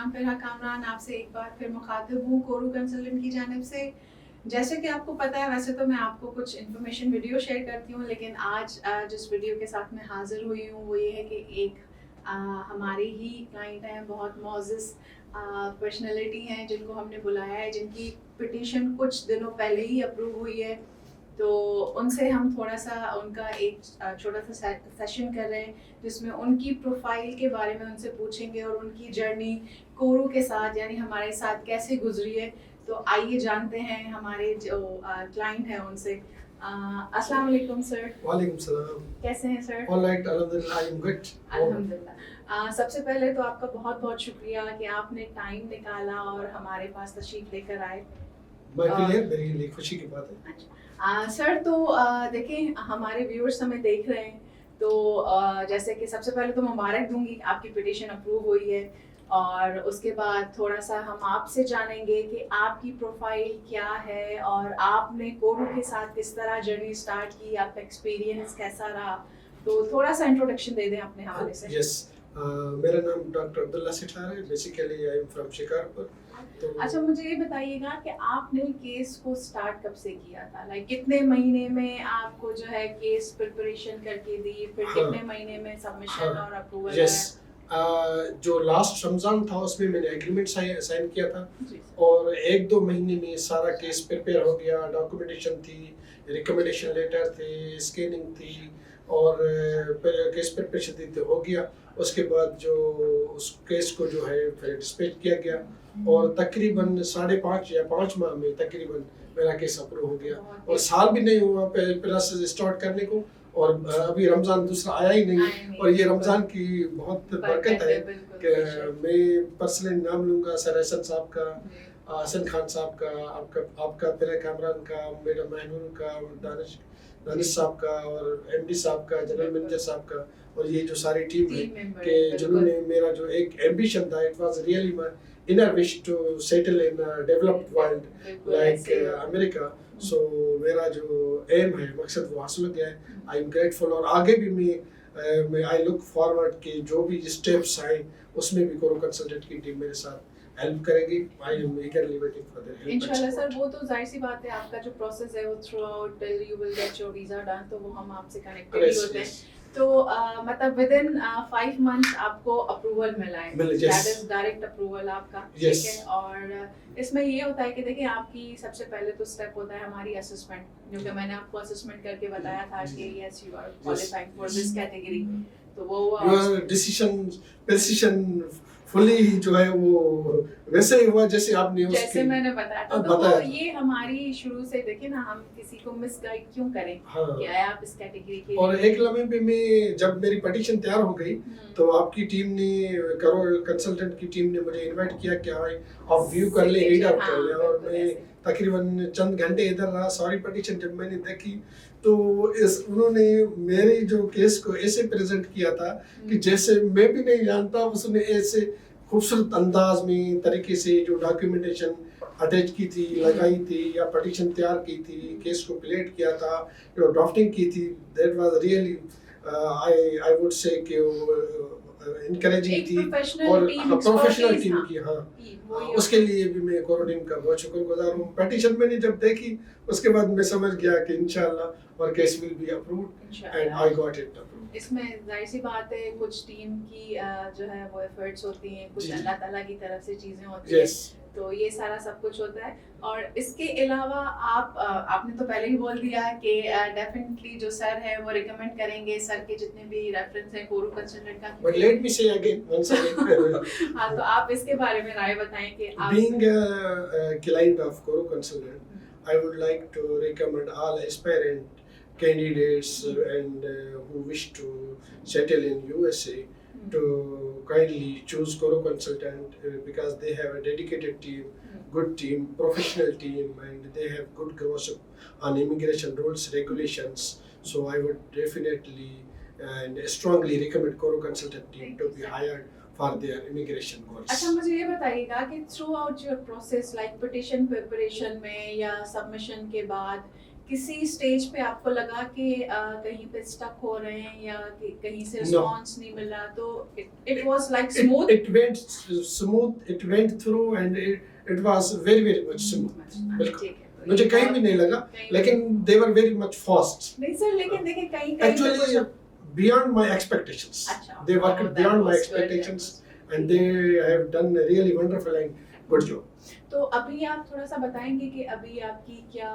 नाम फ़िरहा कामरान, आपसे एक बार फिर मुखातिब हूँ कोरू कंसल्टेंट की जानिब से। जैसे कि आपको पता है, वैसे तो मैं आपको कुछ इन्फॉर्मेशन वीडियो शेयर करती हूँ, लेकिन आज जिस वीडियो के साथ मैं हाज़िर हुई हूँ वो ये है कि एक हमारे ही क्लाइंट हैं, बहुत मोअज़्ज़ज़ पर्सनैलिटी हैं जिनको हमने बुलाया है, जिनकी पिटीशन कुछ दिनों पहले ही अप्रूव हुई है। तो उनसे हम थोड़ा-सा उनका एक छोटा-सा सेशन कर रहे हैं, जिसमें उनकी प्रोफ़ाइल के बारे में उनसे पूछेंगे और उनकी जर्नी कोरू के साथ यानी हमारे साथ कैसे गुज़री है। तो आइए जानते हैं हमारे जो क्लाइंट हैं उनसे। अस्सलाम वालेकुम सर। वालेकुम सलाम। कैसे हैं सर? ऑल राइट, अल्हम्दुलिल्लाह, आई एम गुड। अल्हम्दुलिल्लाह। सबसे पहले तो आपका बहुत-बहुत शुक्रिया कि आपने टाइम निकाला और हमारे पास तशरीफ़ लेकर आए। माय प्लेयर, मेरे लिए खुशी की बात है। अच्छा सर, तो देखिए हमारे व्यूअर्स हमें देख रहे हैं, तो जैसे कि सबसे पहले तो मुबारक दूंगी आपकी पिटीशन अप्रूव हुई है, और उसके बाद थोड़ा सा हम आपसे जानेंगे कि आपकी प्रोफाइल क्या है और आपने कोरू के साथ किस तरह जर्नी स्टार्ट की, आपका एक्सपीरियंस कैसा रहा। तो थोड़ा सा इंट्रोडक्शन दे दें अपने हवाले से। यस, मेरा नाम डॉक्टर अब्दुल्ला सिठार है। Basically I am from Shikarpur. तो अच्छा, मुझे ये बताइएगा कि आपने केस को स्टार्ट कब से किया था, लाइक कितने महीने में आपको जो है केस प्रिपरेशन करके दी, फिर कितने महीने में सबमिशन और अप्रूवल यस, जो लास्ट रमजान था उसमें मैंने एग्रीमेंट साइन किया था, जी। और 1-2 महीने में सारा केस प्रिपेयर हो गया। डॉक्यूमेंटेशन थी, रिकमेंडेशन लेटर थे, स्कैनिंग थी, और केस प्रिपरेशन थी, तो हो गया। उसके बाद जो उस केस को जो है फिर डिस्पैच किया गया, और तकरीबन 5.5 या 5 माह में तकरीबन मेरा केस अप्रूव हो गया, और साल भी नहीं हुआ प्रोसेस स्टार्ट करने को, और अभी रमज़ान दूसरा आया ही नहीं। और ये रमज़ान की बहुत बरकत है कि मैं पर्सनली नाम लूँगा सर हसन साहब का, हसन खान साहब का, आपका फिर कामरान का, मैडम महनूर का, दानिश साहब का, और एमडी साहब का, जनरल मैनेजर साहब का, और ये जो सारी टीम है कि जिन्होंने मेरा जो एक एम्बिशन था, it was really my inner wish to settle in a developed world like America. So मेरा जो एम है, मकसद वो हासिल हो गया है। आई एम ग्रेटफुल, और आगे भी मैं आई लुक फॉरवर्ड कि जो भी स्टेप्स आए उसमें भी कोरू कंसल्टेंट की टीम मेरे साथ हेल्प करेगी। I am ईगरली waiting for their help. इंशाल्लाह सर, वो तो जाहिर सी बात है, आपका जो प्रोसेस है वो through out till you will get your visa done, तो वो हम आपसे कनेक्टेड ही होते हैं। तो मतलब विद इन 5 मंथ्स आपको अप्रूवल मिला है, दैट इज डायरेक्ट अप्रूवल आपका, ठीक है। और इसमें ये होता है कि देखिए आपकी सबसे पहले तो स्टेप होता है हमारी असेसमेंट, जो कि मैंने आपको असेसमेंट करके बताया था कि yes you are qualified for this category. तो वो योर डिसीजन फुली जो है वो वैसे ही हुआ जैसे आपने जैसे मैंने बताया था। तो वो ये हमारी शुरू से देखिए ना, हम किसी को मिसगाइड क्यों करें कि आए आप इस कैटेगरी के। और एक लम्हे पे मैं जब मेरी पिटीशन तैयार हो गई तो आपकी टीम ने, करो कंसल्टेंट की टीम ने मुझे इनवाइट किया कि भाई आप व्यू कर ले, रीड आउट कर ले, और मैं तकरीबन चंद घंटे इधर रहा। सारी पिटीशन जब मैंने देखी तो उन्होंने मेरे जो केस को ऐसे प्रेजेंट किया था कि जैसे मैं भी नहीं जानता। उसने ऐसे खूबसूरत अंदाज में तरीके से जो डॉक्यूमेंटेशन अटैच की थी, लगाई थी, या पिटीशन तैयार की थी, केस को प्लेट किया था, जो ड्राफ्टिंग की थी, that was really I would say कि इनकरेजिंग थी, और प्रोफेशनल टीम की। उसके लिए भी मैं कोरू टीम का बहुत शुक्रगुजार हूँ। पिटीशन मैंने जब देखी उसके बाद मैं समझ गया कि इंशाल्लाह और case will be approved, and I got it approved. इसमें जाहिर सी बात है कुछ टीम की जो है वो एफर्ट्स होती हैं, कुछ अल्लाह ताला की तरफ से चीजें होती हैं, तो ये सारा सब कुछ होता है। और इसके अलावा आपने तो पहले ही बोल दिया कि डेफिनेटली जो सर है वो रिकमेंड करेंगे, सर के जितने भी रेफरेंस हैं कोरू कंसल्टेंट का। बट लेट मी से अगेन वंस अगेन हाँ, तो आप इसके बारे में राय बताएं कि आप being a client of Kourou consultant, I would like to recommend all aspirant candidates and who wish to settle in USA to kindly choose Koru Consultant because they have a dedicated team, good team, professional team, and they have good grasp on immigration rules, regulations. So I would definitely and strongly recommend Koru Consultant team to be hired for their immigration goals. अच्छा, मुझे ये बताइएगा कि through out your process like petition preparation में या submission के बाद किसी स्टेज पे आपको लगा कि कहीं पे स्टक हो रहे हैं या कि कहीं से No. रिस्पांस नहीं मिला, तो it was like smooth? It went smooth, it went through and it was very much smooth. बिल्कुल ठीक है, तो मुझे ये कहीं बहुत- भी नहीं लगा, कहीं- लेकिन they were very much fast. नहीं सर, लेकिन देखिए कहीं कहीं पे Actually, कुछ beyond my expectations. अच्छा, They oh, worked that beyond my was good, that expectations, was- and they have done a really wonderful and good job. तो अभी आप थोड़ा सा बताएंगे कि अभी आपकी क्या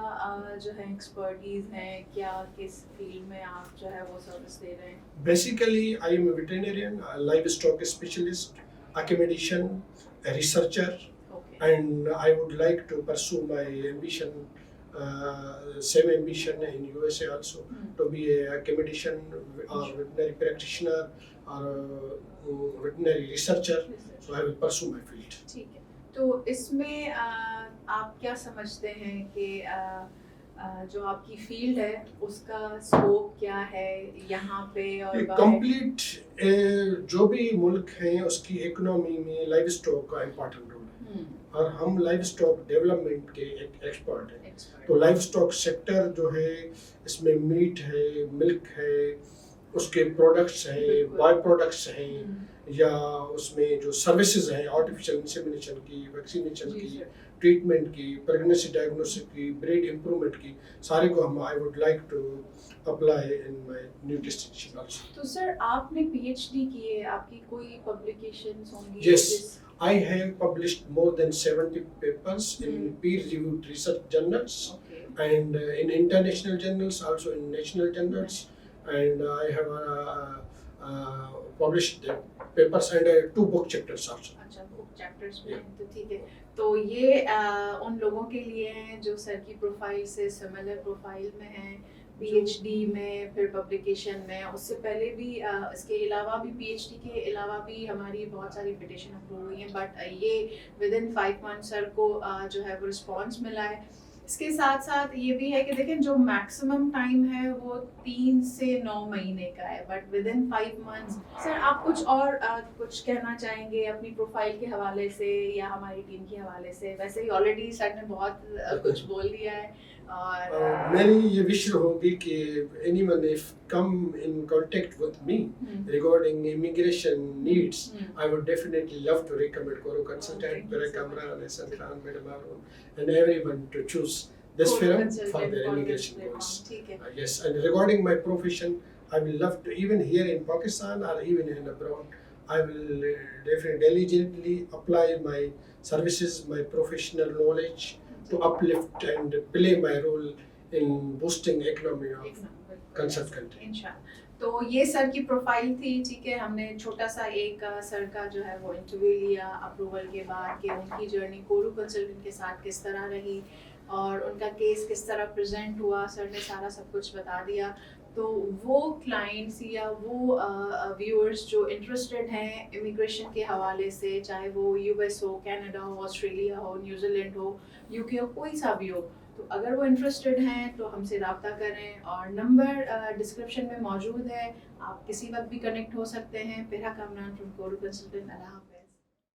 जो है एक्सपर्टीज है, क्या किस फील्ड में आप जो है वो सर्विस दे रहे हैं? Basically, I am a veterinarian, a livestock specialist, academician, a researcher, okay, and I would like to pursue my ambition, same ambition in USA also, to be a academician or veterinary practitioner or veterinary researcher. So I will pursue my field. ठीक है। तो इसमें आप क्या समझते हैं कि जो आपकी फील्ड है उसका स्कोप क्या है यहाँ पे और बाहर? कंप्लीट जो भी मुल्क हैं उसकी इकोनॉमी में लाइव स्टॉक का इम्पोर्टेंट रोल है, और हम लाइव स्टॉक डेवलपमेंट के एक एक्सपर्ट हैं। तो लाइव स्टॉक सेक्टर जो है, इसमें मीट है, मिल्क है, उसके प्रोडक्ट्स हैं, बिल्कुल। बाय प्रोडक्ट्स हैं, या उसमें जो सर्विसेज हैं, आर्टिफिशियल इंसेमिनेशन की, वैक्सीनेशन जी की, सर। ट्रीटमेंट की, प्रेगनेंसी डायग्नोसिस की, ब्रीड इम्प्रूवमेंट की, सारे को हम I would like to apply in my new destination also. तो सर आपने पीएचडी की है, आपकी कोई पब्लिकेशंस होंगी? Yes. I have published more than 70 papers in peer-reviewed research journals, okay, and in international journals, also in national journals, and I have published the papers and 2 book chapters also. अच्छा, book chapters में Yeah. तो ठीक है। तो ये उन लोगों के लिए हैं जो सर की प्रोफाइल से सिमिलर प्रोफाइल में हैं, पीएचडी में, फिर पब्लिकेशन में। उससे पहले भी इसके अलावा भी पीएचडी के अलावा भी हमारी बहुत सारी पिटिशन अप्रूव हुई हैं, बट ये विद इन 5 मंथ्स सर को जो है वो रिस्पॉन्स मिला है। इसके साथ साथ ये भी है कि देखें जो मैक्सिमम टाइम है वो 3 से 9 महीने का है, but with in 5 months. Sir आप कुछ और कुछ कहना चाहेंगे अपनी प्रोफाइल के हवाले से या हमारी टीम के हवाले से? वैसे ही ऑलरेडी सर ने बहुत कुछ बोल दिया है, और मेरी ये विश होगी कि anyone if come in contact with me regarding immigration needs, I would definitely love to recommend Coro Consultant, Thank you Bara so Kamran, much. Hasan Khan, Madam Arun, and everyone to choose this Coro firm Consultant for their for immigration this goals. ठीक है। Yes, and regarding my profession, I will love to, even here in Pakistan or even in abroad, I will definitely diligently apply my services, my professional knowledge to uplift and play my role in boosting economy of concerned country. इंशाल्लाह। तो ये sir की profile थी, ठीक है। हमने छोटा सा एक सर का जो है वो इंटरव्यू लिया अप्रूवल के बाद कि उनकी जर्नी कोरू कंसल्टेंट के साथ किस तरह रही और उनका केस किस तरह प्रेजेंट हुआ। सर ने सारा सब कुछ बता दिया। तो वो क्लाइंट्स या वो व्यूअर्स जो इंटरेस्टेड हैं इमिग्रेशन के हवाले से, चाहे वो यूएस हो, कनाडा हो, ऑस्ट्रेलिया हो, न्यूजीलैंड हो, यूके हो, कोई सा भी हो, तो अगर वो इंटरेस्टेड हैं तो हमसे रब्ता करें और नंबर डिस्क्रिप्शन में मौजूद है। आप किसी वक्त भी कनेक्ट हो सकते हैं। पिरा कामरान फ्रॉम कोरू कंसल्टेंट। अल्लाह हाफ़िज़।